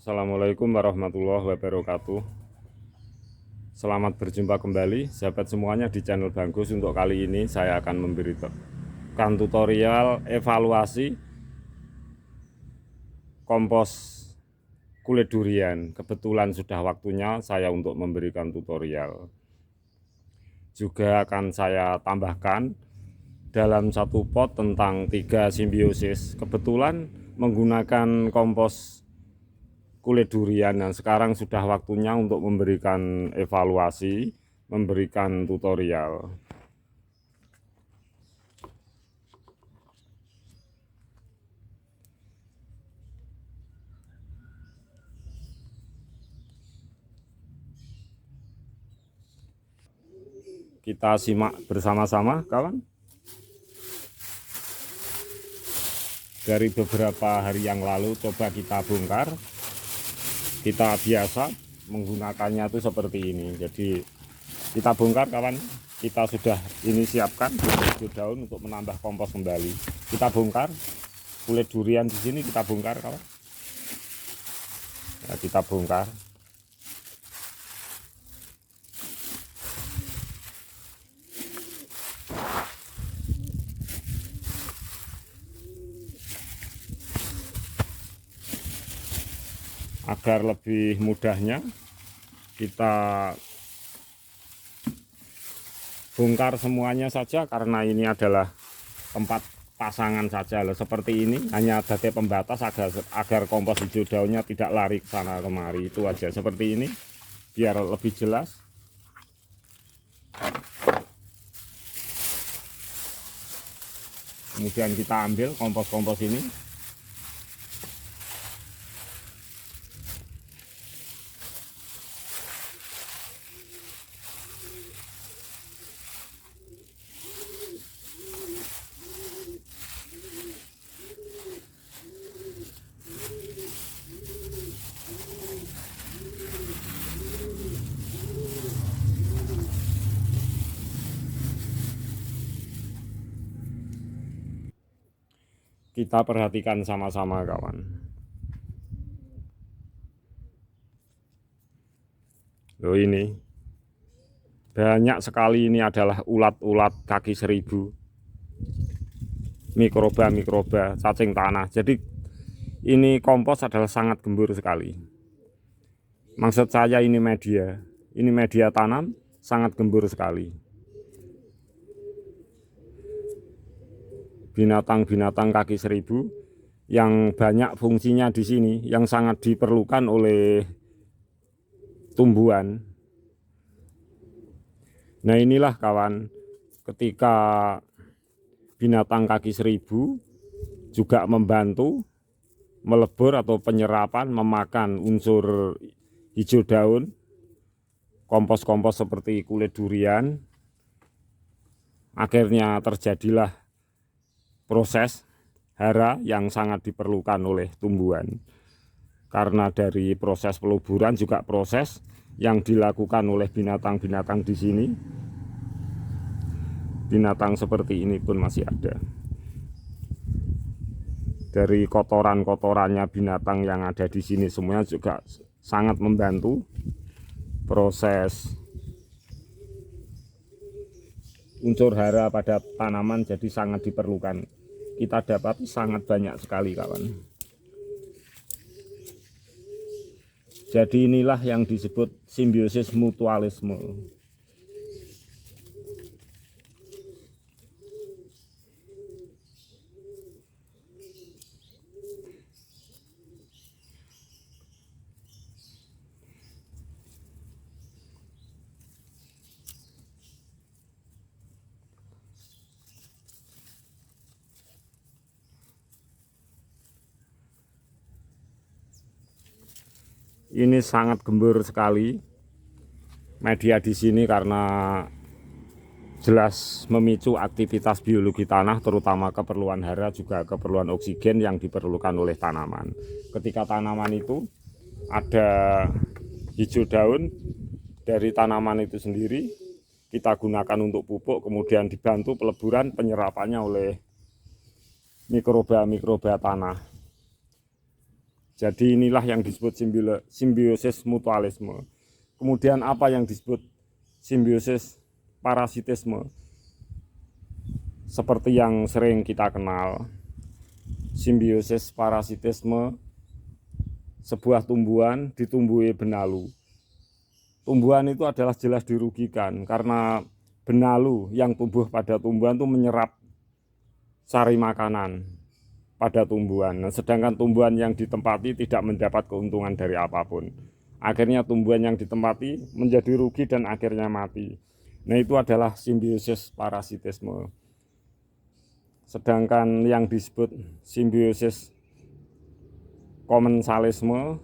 Assalamualaikum warahmatullahi wabarakatuh. Selamat berjumpa kembali sahabat semuanya di channel Banggus. Untuk kali ini saya akan memberikan tutorial evaluasi kompos kulit durian. Kebetulan sudah waktunya saya untuk memberikan tutorial. Juga akan saya tambahkan dalam satu pot tentang 3 simbiosis. Kebetulan menggunakan kompos kulit durian, dan sekarang sudah waktunya untuk memberikan evaluasi, memberikan tutorial. Kita simak bersama-sama, kawan. Dari beberapa hari yang lalu coba kita bongkar. Kita biasa menggunakannya itu seperti ini. Jadi kita bongkar, kawan. Kita sudah ini siapkan hijau daun untuk menambah kompos kembali. Kita bongkar kulit durian di sini, kita bongkar, kawan. Ya, kita bongkar. Agar lebih mudahnya kita bongkar semuanya saja, karena ini adalah tempat pasangan saja loh. Seperti ini hanya ada pembatas agar kompos hijau daunnya tidak lari ke sana kemari. Itu aja, seperti ini biar lebih jelas. Kemudian kita ambil kompos-kompos ini. Kita perhatikan sama-sama, kawan. Loh, ini banyak sekali, ini adalah ulat-ulat kaki seribu, mikroba cacing tanah. Jadi ini kompos adalah sangat gembur sekali. Maksud saya ini media tanam sangat gembur sekali. Binatang-binatang kaki seribu yang banyak fungsinya di sini, yang sangat diperlukan oleh tumbuhan. Nah, inilah, kawan, ketika binatang kaki seribu juga membantu melebur atau penyerapan, memakan unsur hijau daun, kompos-kompos seperti kulit durian, akhirnya terjadilah proses hara yang sangat diperlukan oleh tumbuhan. Karena dari proses peluburan juga proses yang dilakukan oleh binatang-binatang di sini. Binatang seperti ini pun masih ada. Dari kotoran-kotorannya binatang yang ada di sini semuanya juga sangat membantu proses unsur hara pada tanaman, jadi sangat diperlukan. Kita dapat sangat banyak sekali, kawan. Jadi inilah yang disebut simbiosis mutualisme. Ini sangat gembur sekali media di sini, karena jelas memicu aktivitas biologi tanah, terutama keperluan hara, juga keperluan oksigen yang diperlukan oleh tanaman. Ketika tanaman itu ada hijau daun dari tanaman itu sendiri, kita gunakan untuk pupuk, kemudian dibantu peleburan penyerapannya oleh mikroba tanah. Jadi inilah yang disebut simbiosis mutualisme. Kemudian apa yang disebut simbiosis parasitisme? Seperti yang sering kita kenal, simbiosis parasitisme, sebuah tumbuhan ditumbuhi benalu. Tumbuhan itu adalah jelas dirugikan karena benalu yang tumbuh pada tumbuhan itu menyerap sari makanan pada tumbuhan. Nah, sedangkan tumbuhan yang ditempati tidak mendapat keuntungan dari apapun. Akhirnya tumbuhan yang ditempati menjadi rugi dan akhirnya mati. Nah, itu adalah simbiosis parasitisme. Sedangkan yang disebut simbiosis komensalisme,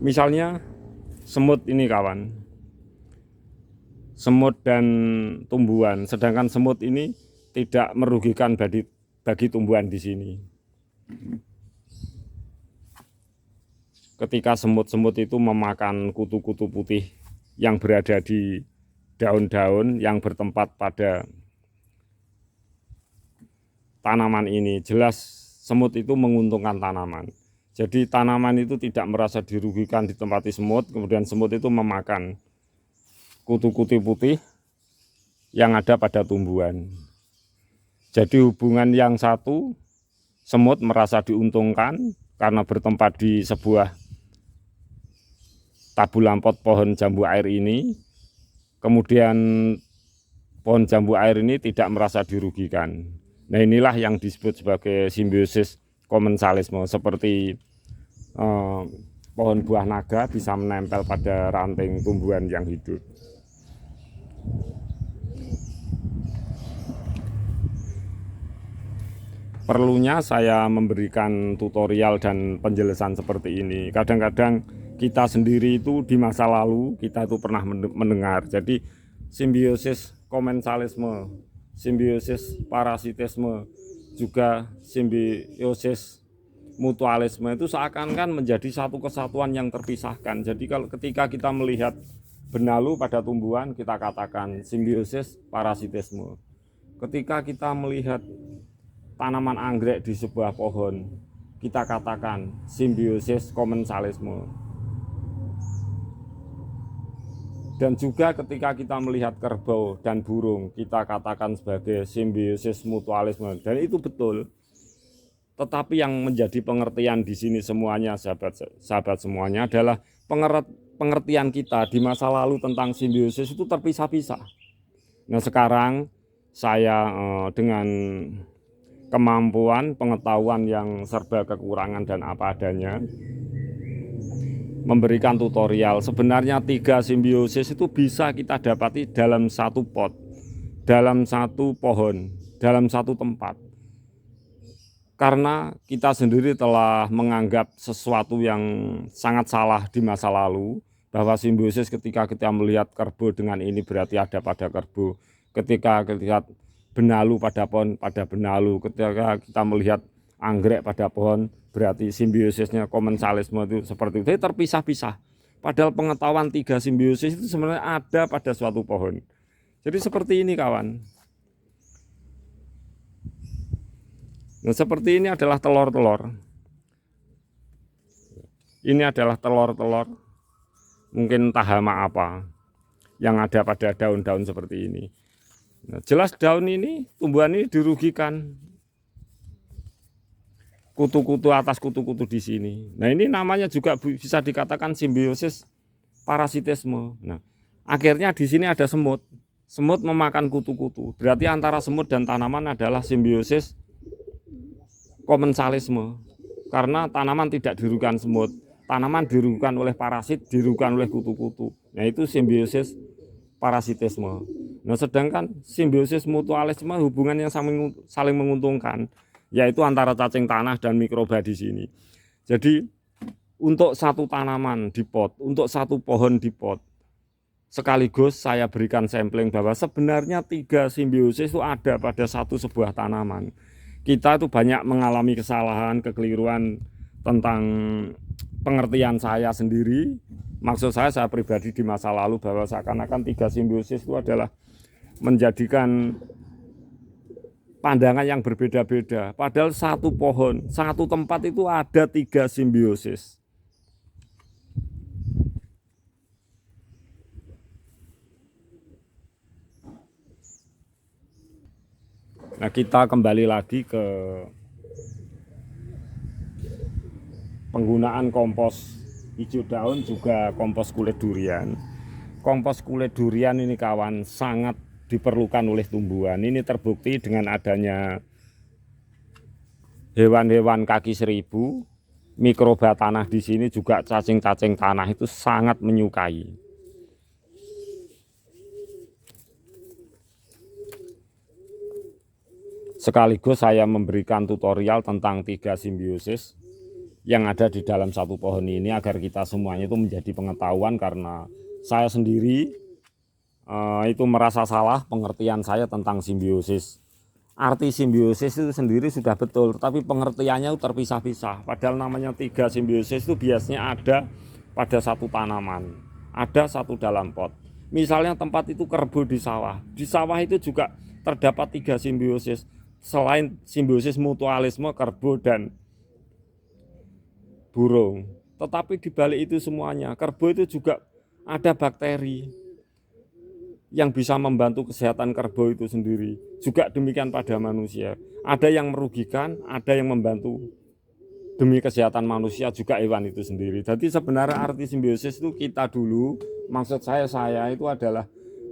misalnya semut ini kawan, semut dan tumbuhan, sedangkan semut ini tidak merugikan bagi tumbuhan di sini. Ketika semut-semut itu memakan kutu-kutu putih yang berada di daun-daun yang bertempat pada tanaman ini, jelas semut itu menguntungkan tanaman. Jadi tanaman itu tidak merasa dirugikan ditempati semut, kemudian semut itu memakan kutu-kutu putih yang ada pada tumbuhan. Jadi hubungan yang satu, semut merasa diuntungkan karena bertempat di sebuah tabulampot pohon jambu air ini, kemudian pohon jambu air ini tidak merasa dirugikan. Nah, inilah yang disebut sebagai simbiosis komensalisme, seperti pohon buah naga bisa menempel pada ranting tumbuhan yang hidup. Perlunya saya memberikan tutorial dan penjelasan seperti ini. Kadang-kadang kita sendiri itu di masa lalu kita itu pernah mendengar. Jadi simbiosis komensalisme, simbiosis parasitisme, juga simbiosis mutualisme itu seakan-akan menjadi satu kesatuan yang terpisahkan. Jadi kalau ketika kita melihat benalu pada tumbuhan, kita katakan simbiosis parasitisme. Ketika kita melihat tanaman anggrek di sebuah pohon, kita katakan simbiosis komensalisme. Dan juga ketika kita melihat kerbau dan burung, kita katakan sebagai simbiosis mutualisme. Dan itu betul. Tetapi yang menjadi pengertian di sini semuanya, sahabat semuanya, adalah pengertian kita di masa lalu tentang simbiosis itu terpisah-pisah. Nah, sekarang saya dengan kemampuan, pengetahuan yang serba kekurangan dan apa adanya, memberikan tutorial. Sebenarnya 3 simbiosis itu bisa kita dapati dalam satu pot, dalam satu pohon, dalam satu tempat. Karena kita sendiri telah menganggap sesuatu yang sangat salah di masa lalu, bahwa simbiosis ketika kita melihat kerbau dengan ini berarti ada pada kerbau, ketika kita lihat benalu pada pohon pada benalu, ketika kita melihat anggrek pada pohon berarti simbiosisnya komensalisme itu seperti itu. Jadi terpisah-pisah. Padahal pengetahuan 3 simbiosis itu sebenarnya ada pada suatu pohon. Jadi seperti ini kawan. Nah, seperti ini adalah telur-telur. Ini adalah telur-telur, mungkin entah hama apa yang ada pada daun-daun seperti ini. Nah, jelas daun ini, tumbuhan ini dirugikan. Kutu-kutu atas kutu-kutu di sini. Nah, ini namanya juga bisa dikatakan simbiosis parasitisme. Nah, akhirnya di sini ada semut. Semut memakan kutu-kutu. Berarti antara semut dan tanaman adalah simbiosis komensalisme. Karena tanaman tidak dirugikan semut, tanaman dirugikan oleh parasit, dirugikan oleh kutu-kutu. Nah, itu simbiosis parasitisme. Nah, sedangkan simbiosis mutualisme hubungan yang saling menguntungkan, yaitu antara cacing tanah dan mikroba di sini. Jadi untuk satu tanaman di pot, untuk satu pohon di pot, sekaligus saya berikan sampling bahwa sebenarnya 3 simbiosis itu ada pada sebuah tanaman. Kita itu banyak mengalami kesalahan, kekeliruan tentang pengertian saya sendiri. Maksud saya pribadi di masa lalu bahwa seakan-akan 3 simbiosis itu adalah menjadikan pandangan yang berbeda-beda. Padahal satu pohon, satu tempat itu ada 3 simbiosis. Nah, kita kembali lagi ke penggunaan kompos hijau daun, juga kompos kulit durian. Kompos kulit durian ini kawan sangat diperlukan oleh tumbuhan. Ini terbukti dengan adanya hewan-hewan kaki seribu, mikroba tanah di sini juga cacing-cacing tanah itu sangat menyukai. Sekaligus saya memberikan tutorial tentang 3 simbiosis yang ada di dalam satu pohon ini agar kita semuanya itu menjadi pengetahuan, karena saya sendiri itu merasa salah pengertian saya tentang simbiosis. Arti simbiosis itu sendiri sudah betul, tapi pengertiannya itu terpisah-pisah. Padahal namanya 3 simbiosis itu biasanya ada pada satu tanaman, ada satu dalam pot. Misalnya tempat itu kerbau di sawah itu juga terdapat 3 simbiosis. Selain simbiosis mutualisme kerbau dan burung, tetapi di balik itu semuanya, kerbau itu juga ada bakteri yang bisa membantu kesehatan kerbau itu sendiri. Juga demikian pada manusia, ada yang merugikan, ada yang membantu demi kesehatan manusia juga hewan itu sendiri. Jadi sebenarnya arti simbiosis itu kita dulu, maksud saya itu adalah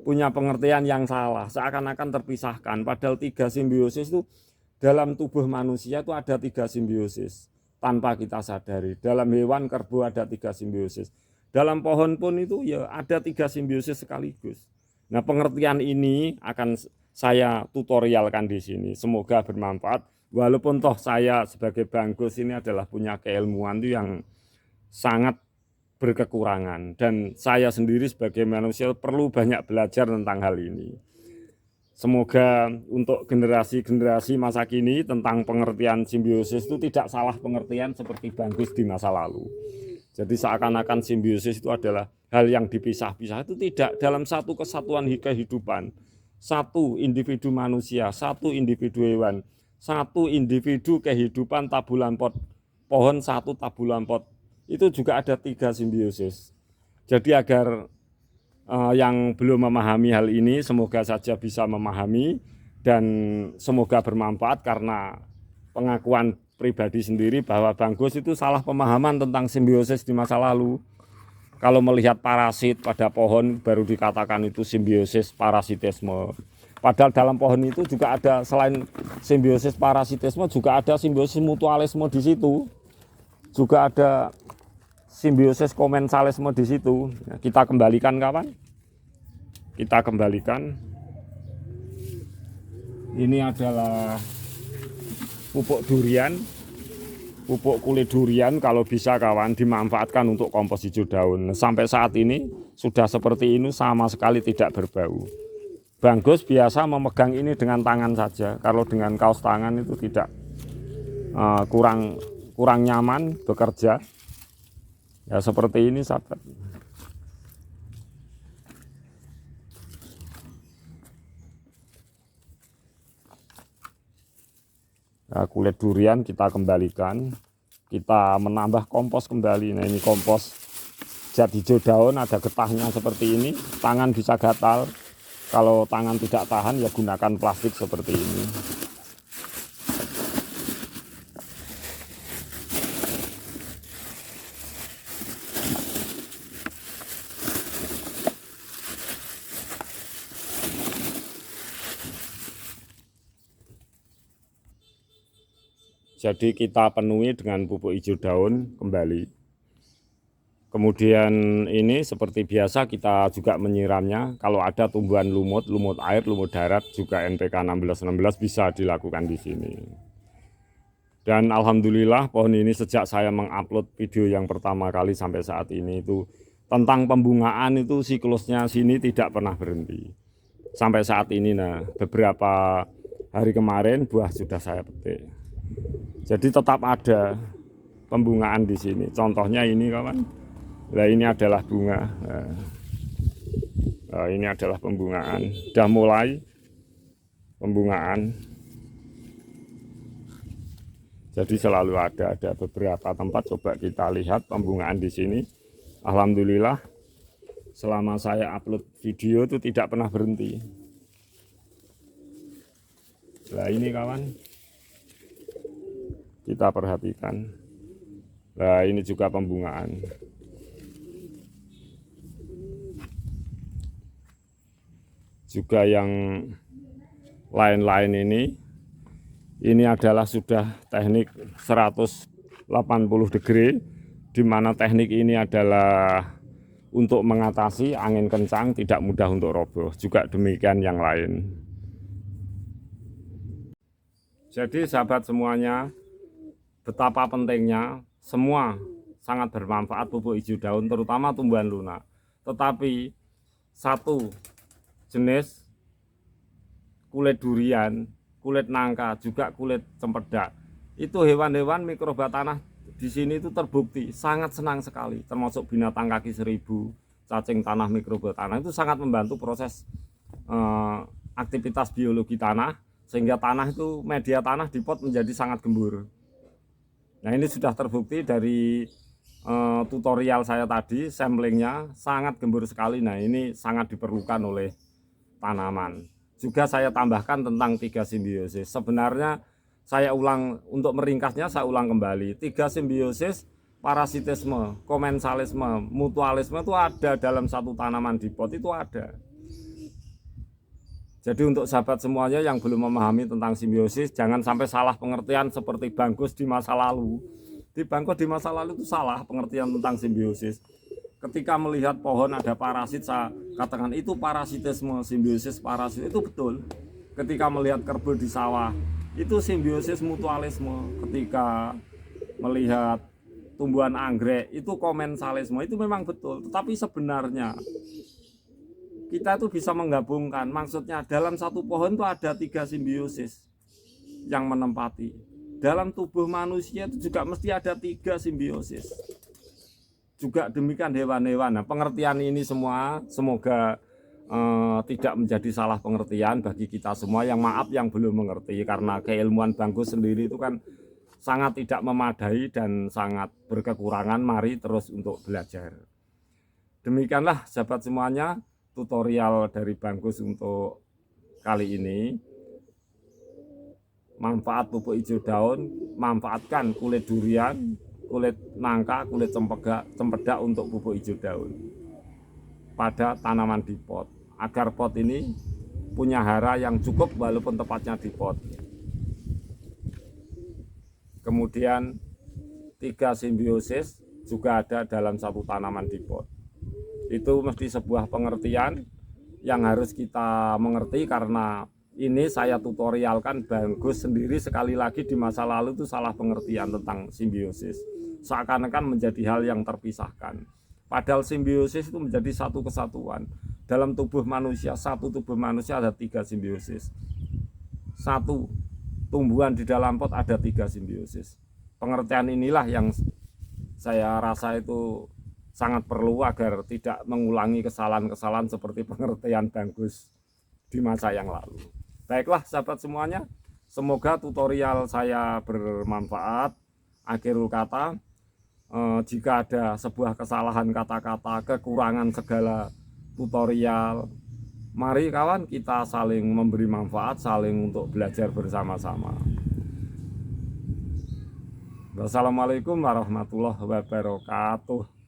punya pengertian yang salah, seakan-akan terpisahkan. Padahal 3 simbiosis itu dalam tubuh manusia itu ada 3 simbiosis. Tanpa kita sadari, dalam hewan kerbau ada 3 simbiosis, dalam pohon pun itu ya ada 3 simbiosis sekaligus. Nah, pengertian ini akan saya tutorialkan di sini, semoga bermanfaat. Walaupun toh saya sebagai Banggus ini adalah punya keilmuan itu yang sangat berkekurangan, dan saya sendiri sebagai manusia perlu banyak belajar tentang hal ini. Semoga untuk generasi-generasi masa kini tentang pengertian simbiosis itu tidak salah pengertian seperti Banggus di masa lalu. Jadi seakan-akan simbiosis itu adalah hal yang dipisah-pisah. Itu tidak, dalam satu kesatuan kehidupan. Satu individu manusia, satu individu hewan, satu individu kehidupan tabulan pot, pohon satu tabulan pot. Itu juga ada 3 simbiosis. Jadi agar yang belum memahami hal ini semoga saja bisa memahami, dan semoga bermanfaat, karena pengakuan pribadi sendiri bahwa Banggus itu salah pemahaman tentang simbiosis di masa lalu. Kalau melihat parasit pada pohon baru dikatakan itu simbiosis parasitisme. Padahal dalam pohon itu juga ada, selain simbiosis parasitisme juga ada simbiosis mutualisme di situ. Juga ada simbiosis komensalisme di situ. Kita kembalikan kawan. Kita kembalikan. Ini adalah pupuk durian, pupuk kulit durian. Kalau bisa kawan dimanfaatkan untuk kompos hijau daun. Sampai saat ini sudah seperti ini, sama sekali tidak berbau. Banggus biasa memegang ini dengan tangan saja. Kalau dengan kaos tangan itu tidak, kurang nyaman bekerja. Ya seperti ini sahabat. Nah, kulit durian kita kembalikan, kita menambah kompos kembali. Nah, ini kompos zat hijau daun, ada getahnya seperti ini, tangan bisa gatal. Kalau tangan tidak tahan ya gunakan plastik seperti ini. Jadi kita penuhi dengan pupuk hijau daun kembali. Kemudian ini seperti biasa kita juga menyiramnya. Kalau ada tumbuhan lumut air, lumut darat, juga NPK 1616 bisa dilakukan di sini. Dan alhamdulillah pohon ini sejak saya mengupload video yang pertama kali sampai saat ini itu tentang pembungaan itu siklusnya sini tidak pernah berhenti. Sampai saat ini, nah beberapa hari kemarin buah sudah saya petik. Jadi tetap ada pembungaan di sini. Contohnya ini kawan. Nah ini adalah bunga. Nah, ini adalah pembungaan. Sudah mulai pembungaan. Jadi selalu ada beberapa tempat. Coba kita lihat pembungaan di sini. Alhamdulillah selama saya upload video itu tidak pernah berhenti. Nah ini kawan, kita perhatikan. Nah ini juga pembungaan. Juga yang lain-lain ini adalah sudah teknik 180 degree, di mana teknik ini adalah untuk mengatasi angin kencang, tidak mudah untuk roboh. Juga demikian yang lain. Jadi sahabat semuanya, betapa pentingnya semua sangat bermanfaat pupuk hijau daun, terutama tumbuhan lunak. Tetapi satu jenis kulit durian, kulit nangka, juga kulit cempedak, itu hewan-hewan mikroba tanah di sini itu terbukti sangat senang sekali, termasuk binatang kaki seribu, cacing tanah, mikroba tanah itu sangat membantu proses aktivitas biologi tanah, sehingga tanah itu, media tanah di pot menjadi sangat gembur. Nah ini sudah terbukti dari tutorial saya tadi, samplingnya sangat gembur sekali. Nah ini sangat diperlukan oleh tanaman. Juga saya tambahkan tentang 3 simbiosis. Sebenarnya saya ulang, untuk meringkasnya saya ulang kembali. 3 simbiosis, parasitisme, komensalisme, mutualisme itu ada dalam satu tanaman di pot, itu ada. Jadi untuk sahabat semuanya yang belum memahami tentang simbiosis, jangan sampai salah pengertian seperti Bangkus di masa lalu. Di Bangkus di masa lalu itu salah pengertian tentang simbiosis. Ketika melihat pohon ada parasit, saya katakan itu parasitisme, simbiosis parasit, itu betul. Ketika melihat kerbau di sawah, itu simbiosis mutualisme. Ketika melihat tumbuhan anggrek, itu komensalisme, itu memang betul. Tetapi sebenarnya kita itu bisa menggabungkan, maksudnya dalam satu pohon itu ada 3 simbiosis yang menempati. Dalam tubuh manusia itu juga mesti ada 3 simbiosis. Juga demikian hewan-hewan. Nah, pengertian ini semua semoga tidak menjadi salah pengertian bagi kita semua, yang maaf yang belum mengerti, karena keilmuan Bangkus sendiri itu kan sangat tidak memadai dan sangat berkekurangan. Mari terus untuk belajar. Demikianlah sahabat semuanya tutorial dari Bangkus untuk kali ini. Manfaat pupuk hijau daun, manfaatkan kulit durian, kulit nangka, kulit cempedak untuk pupuk hijau daun pada tanaman di pot, agar pot ini punya hara yang cukup walaupun tepatnya di pot. Kemudian 3 simbiosis juga ada dalam satu tanaman di pot. Itu mesti sebuah pengertian yang harus kita mengerti, karena ini saya tutorialkan. Bangkus sendiri sekali lagi di masa lalu itu salah pengertian tentang simbiosis, seakan-akan menjadi hal yang terpisahkan. Padahal simbiosis itu menjadi satu kesatuan. Dalam tubuh manusia, satu tubuh manusia ada 3 simbiosis. Satu tumbuhan di dalam pot ada 3 simbiosis. Pengertian inilah yang saya rasa itu sangat perlu agar tidak mengulangi kesalahan-kesalahan seperti pengertian Bangkus di masa yang lalu. Baiklah sahabat semuanya, semoga tutorial saya bermanfaat. Akhirul kata, jika ada sebuah kesalahan kata-kata, kekurangan segala tutorial, mari kawan kita saling memberi manfaat, saling untuk belajar bersama-sama. Wassalamualaikum warahmatullahi wabarakatuh.